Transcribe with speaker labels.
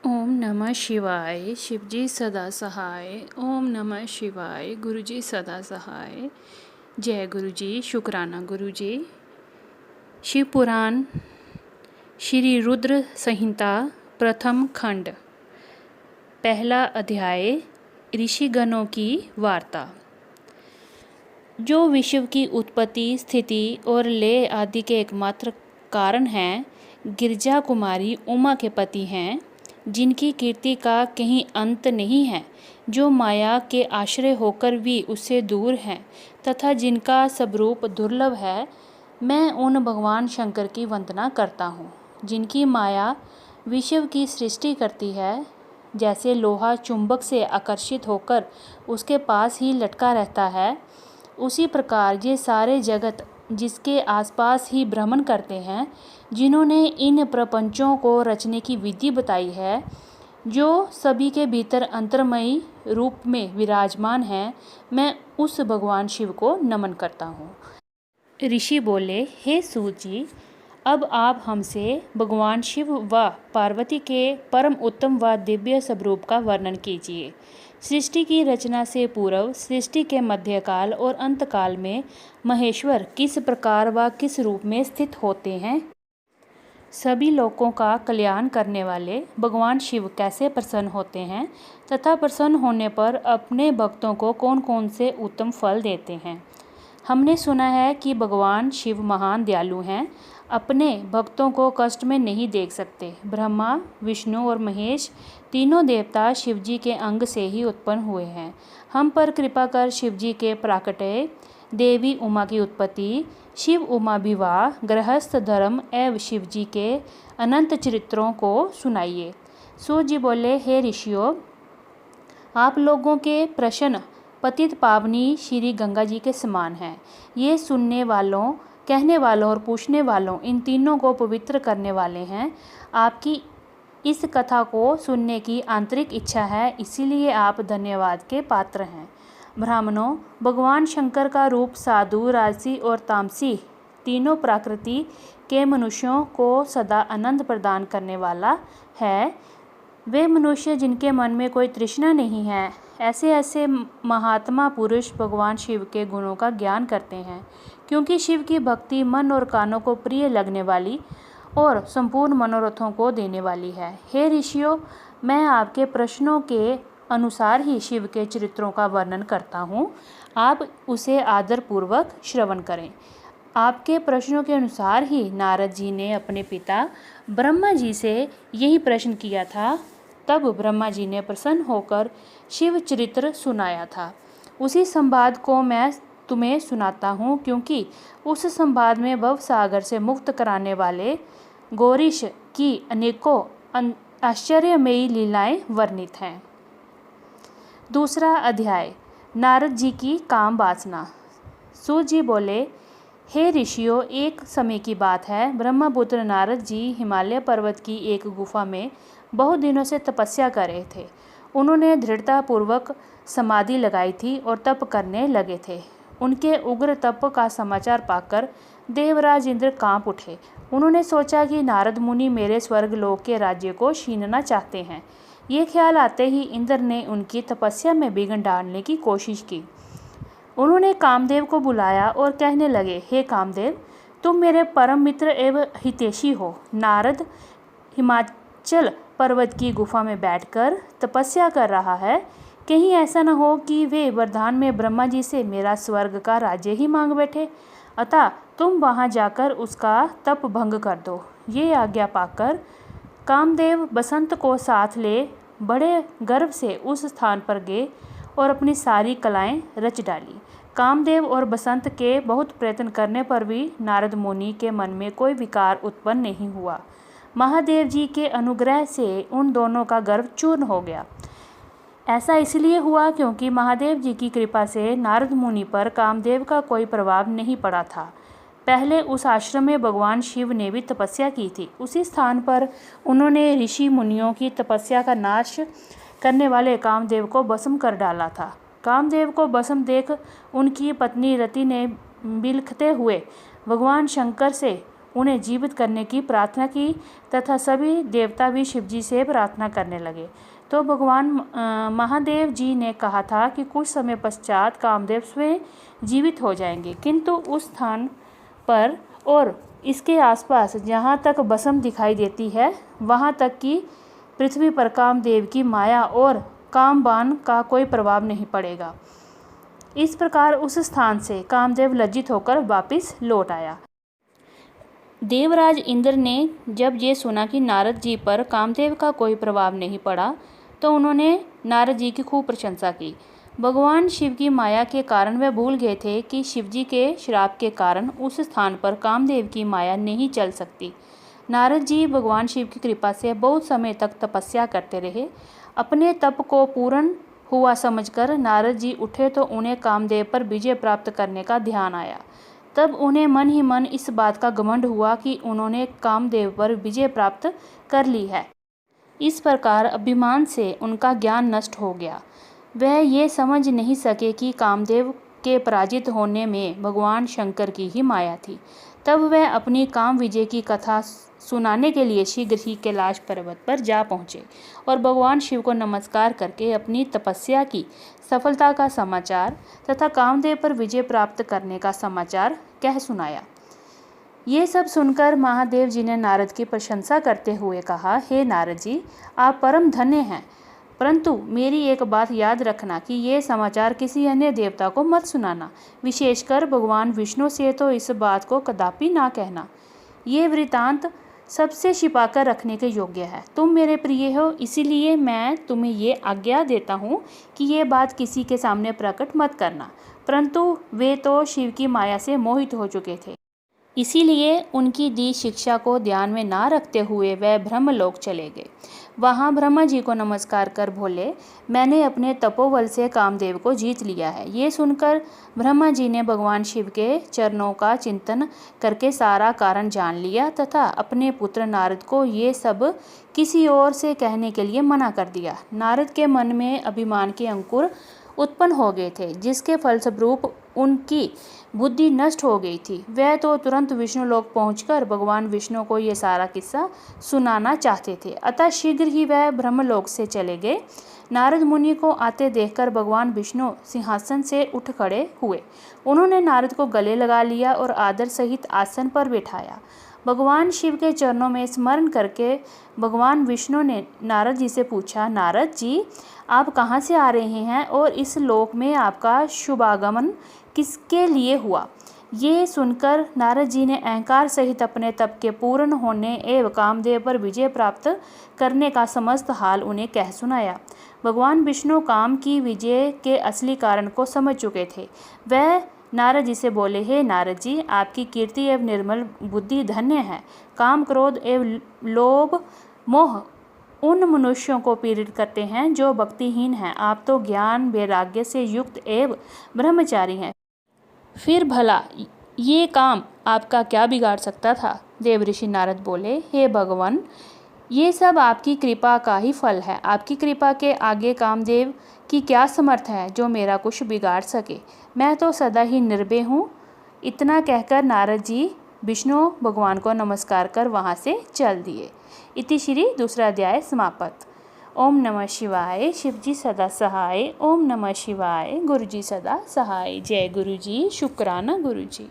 Speaker 1: ओम नमः शिवाय। शिवजी सदा सहाय। ओम नमः शिवाय। गुरुजी सदा सहाय। जय गुरुजी। शुक्राना गुरुजी। शिव पुराण श्री रुद्र संहिता प्रथम खंड पहला अध्याय ऋषिगणों की वार्ता। जो विश्व की उत्पत्ति, स्थिति और लय आदि के एकमात्र कारण हैं, गिरजा कुमारी उमा के पति हैं, जिनकी कीर्ति का कहीं अंत नहीं है, जो माया के आश्रय होकर भी उससे दूर हैं तथा जिनका स्वरूप दुर्लभ है, मैं उन भगवान शंकर की वंदना करता हूँ, जिनकी माया विश्व की सृष्टि करती है। जैसे लोहा चुंबक से आकर्षित होकर उसके पास ही लटका रहता है, उसी प्रकार ये सारे जगत जिसके आसपास ही भ्रमण करते हैं, जिन्होंने इन प्रपंचों को रचने की विधि बताई है, जो सभी के भीतर अंतर्मयी रूप में विराजमान है, मैं उस भगवान शिव को नमन करता हूँ। ऋषि बोले, हे सूत जी, अब आप हमसे भगवान शिव व पार्वती के परम उत्तम व दिव्य स्वरूप का वर्णन कीजिए। सृष्टि की रचना से पूर्व, सृष्टि के मध्यकाल और अंतकाल में महेश्वर किस प्रकार व किस रूप में स्थित होते हैं? सभी लोगों का कल्याण करने वाले भगवान शिव कैसे प्रसन्न होते हैं तथा प्रसन्न होने पर अपने भक्तों को कौन कौन से उत्तम फल देते हैं? हमने सुना है कि भगवान शिव महान दयालु हैं, अपने भक्तों को कष्ट में नहीं देख सकते। ब्रह्मा, विष्णु और महेश तीनों देवता शिवजी के अंग से ही उत्पन्न हुए हैं। हम पर कृपा कर शिवजी के प्राकट्य, देवी उमा की उत्पत्ति, शिव उमा विवाह, गृहस्थ धर्म एवं शिवजी के अनंत चरित्रों को सुनाइए। सूत जी बोले, हे ऋषियों, आप लोगों के प्रश्न पतित पावनी श्री गंगा जी के समान हैं। ये सुनने वालों, कहने वालों और पूछने वालों, इन तीनों को पवित्र करने वाले हैं। आपकी इस कथा को सुनने की आंतरिक इच्छा है, इसीलिए आप धन्यवाद के पात्र हैं। ब्राह्मणों, भगवान शंकर का रूप साधु, राजसी और तामसी तीनों प्रकृति के मनुष्यों को सदा आनंद प्रदान करने वाला है। वे मनुष्य जिनके मन में कोई तृष्णा नहीं है, ऐसे ऐसे महात्मा पुरुष भगवान शिव के गुणों का ज्ञान करते हैं, क्योंकि शिव की भक्ति मन और कानों को प्रिय लगने वाली और संपूर्ण मनोरथों को देने वाली है। हे ऋषियों, मैं आपके प्रश्नों के अनुसार ही शिव के चरित्रों का वर्णन करता हूँ। आप उसे आदरपूर्वक श्रवण करें। आपके प्रश्नों के अनुसार ही नारद जी ने अपने पिता ब्रह्मा जी से यही प्रश्न किया था। तब ब्रह्मा जी ने प्रसन्न होकर शिव चरित्र सुनाया था। उसी संवाद को मैं तुम्हें सुनाता हूँ, क्योंकि उस संवाद में भव सागर से मुक्त कराने वाले गौरीश की अनेकों आश्चर्यमयी लीलाएं वर्णित हैं। दूसरा अध्याय, नारद जी की काम वासना। सूत जी बोले, हे ऋषियों, एक समय की बात है, ब्रह्मपुत्र नारद जी हिमालय पर्वत की एक गुफा में बहुत दिनों से तपस्या कर रहे थे। उन्होंने दृढ़तापूर्वक समाधि लगाई थी और तप करने लगे थे। उनके उग्र तप का समाचार पाकर देवराज इंद्र कांप उठे। उन्होंने सोचा कि नारद मुनि मेरे स्वर्गलोक के राज्य को छीनना चाहते हैं। ये ख्याल आते ही इंद्र ने उनकी तपस्या में विघ्न डालने की कोशिश की। उन्होंने कामदेव को बुलाया और कहने लगे, हे कामदेव, तुम मेरे परम मित्र एवं हितैषी हो। नारद हिमाचल पर्वत की गुफा में बैठकर तपस्या कर रहा है। कहीं ऐसा न हो कि वे वरदान में ब्रह्मा जी से मेरा स्वर्ग का राज्य ही मांग बैठे। अतः तुम वहां जाकर उसका तप भंग कर दो। ये आज्ञा पाकर कामदेव बसंत को साथ ले बड़े गर्व से उस स्थान पर गए और अपनी सारी कलाएं रच डाली। कामदेव और बसंत के बहुत प्रयत्न करने पर भी नारद मुनि के मन में कोई विकार उत्पन्न नहीं हुआ। महादेव जी के अनुग्रह से उन दोनों का गर्व चूर्ण हो गया। ऐसा इसलिए हुआ क्योंकि महादेव जी की कृपा से नारद मुनि पर कामदेव का कोई प्रभाव नहीं पड़ा था। पहले उस आश्रम में भगवान शिव ने भी तपस्या की थी। उसी स्थान पर उन्होंने ऋषि मुनियों की तपस्या का नाश करने वाले कामदेव को भस्म कर डाला था। कामदेव को भस्म देख उनकी पत्नी रति ने बिलखते हुए भगवान शंकर से उन्हें जीवित करने की प्रार्थना की तथा सभी देवता भी शिवजी से प्रार्थना करने लगे। तो भगवान महादेव जी ने कहा था कि कुछ समय पश्चात कामदेव स्वयं जीवित हो जाएंगे, किंतु उस स्थान पर और इसके आसपास जहाँ तक भस्म दिखाई देती है वहाँ तक कि पृथ्वी पर कामदेव की माया और कामबाण का कोई प्रभाव नहीं पड़ेगा। इस प्रकार उस स्थान से कामदेव लज्जित होकर वापस लौट आया। देवराज इंद्र ने जब ये सुना कि नारद जी पर कामदेव का कोई प्रभाव नहीं पड़ा तो उन्होंने नारद जी की खूब प्रशंसा की। भगवान शिव की माया के कारण वे भूल गए थे कि शिवजी के श्राप के कारण उस स्थान पर कामदेव की माया नहीं चल सकती। नारद जी भगवान शिव की कृपा से बहुत समय तक तपस्या करते रहे। अपने तप को पूर्ण हुआ समझकर नारद जी उठे तो उन्हें कामदेव पर विजय प्राप्त करने का ध्यान आया। तब उन्हें मन ही मन इस बात का घमंड हुआ कि उन्होंने कामदेव पर विजय प्राप्त कर ली है। इस प्रकार अभिमान से उनका ज्ञान नष्ट हो गया। वह ये समझ नहीं सके कि कामदेव के पराजित होने में भगवान शंकर की ही माया थी। तब वह अपनी काम विजय की कथा सुनाने के लिए शीघ्र ही कैलाश पर्वत पर जा पहुँचे और भगवान शिव को नमस्कार करके अपनी तपस्या की सफलता का समाचार तथा कामदेव पर विजय प्राप्त करने का समाचार कह सुनाया। ये सब सुनकर महादेव जी ने नारद की प्रशंसा करते हुए कहा, हे नारद जी, आप परम धन्य हैं, परंतु मेरी एक बात याद रखना कि ये समाचार किसी अन्य देवता को मत सुनाना, विशेषकर भगवान विष्णु से तो इस बात को कदापि ना कहना। ये वृतांत सबसे छिपाकर रखने के योग्य है। तुम मेरे प्रिय हो, इसीलिए मैं तुम्हें ये आज्ञा देता हूँ कि ये बात किसी के सामने प्रकट मत करना। परंतु वे तो शिव की माया से मोहित हो चुके थे, इसीलिए उनकी दी शिक्षा को ध्यान में ना रखते हुए वह ब्रह्मलोक चले गए। वहाँ ब्रह्मा जी को नमस्कार कर बोले, मैंने अपने तपोबल से कामदेव को जीत लिया है। ये सुनकर ब्रह्मा जी ने भगवान शिव के चरणों का चिंतन करके सारा कारण जान लिया तथा अपने पुत्र नारद को ये सब किसी और से कहने के लिए मना कर दिया। नारद के मन में अभिमान के अंकुर उत्पन्न हो गए थे, जिसके फलस्वरूप उनकी बुद्धि नष्ट हो गई थी। वह तो तुरंत विष्णु लोक पहुंचकर भगवान विष्णु को ये सारा किस्सा सुनाना चाहते थे। अतः शीघ्र ही वह ब्रह्मलोक से चले गए। नारद मुनि को आते देखकर भगवान विष्णु सिंहासन से उठ खड़े हुए। उन्होंने नारद को गले लगा लिया और आदर सहित आसन पर बिठाया। भगवान शिव के चरणों में स्मरण करके भगवान विष्णु ने नारद जी से पूछा, नारद जी, आप कहाँ से आ रहे हैं और इस लोक में आपका शुभागमन किसके लिए हुआ? ये सुनकर नारद जी ने अहंकार सहित अपने तप के पूर्ण होने एवं कामदेव पर विजय प्राप्त करने का समस्त हाल उन्हें कह सुनाया। भगवान विष्णु काम की विजय के असली कारण को समझ चुके थे। वह नारद जी से बोले, हे नारद जी, आपकी कीर्ति एवं निर्मल बुद्धि धन्य है। काम, क्रोध एवं लोभ, मोह उन मनुष्यों को पीड़ित करते हैं जो भक्तिहीन हैं। आप तो ज्ञान वैराग्य से युक्त एवं ब्रह्मचारी हैं। फिर भला ये काम आपका क्या बिगाड़ सकता था? देवऋषि नारद बोले, हे भगवान, ये सब आपकी कृपा का ही फल है। आपकी कृपा के आगे कामदेव की क्या समर्थ है जो मेरा कुछ बिगाड़ सके? मैं तो सदा ही निर्भय हूँ। इतना कहकर नारद जी विष्णु भगवान को नमस्कार कर वहाँ से चल दिए। इति श्री दूसरा अध्याय समाप्त। ओम नमः शिवाय। शिवजी सदा सहाय। ओम नमः शिवाय। गुरुजी सदा सहाय। जय गुरुजी। शुक्राना गुरुजी।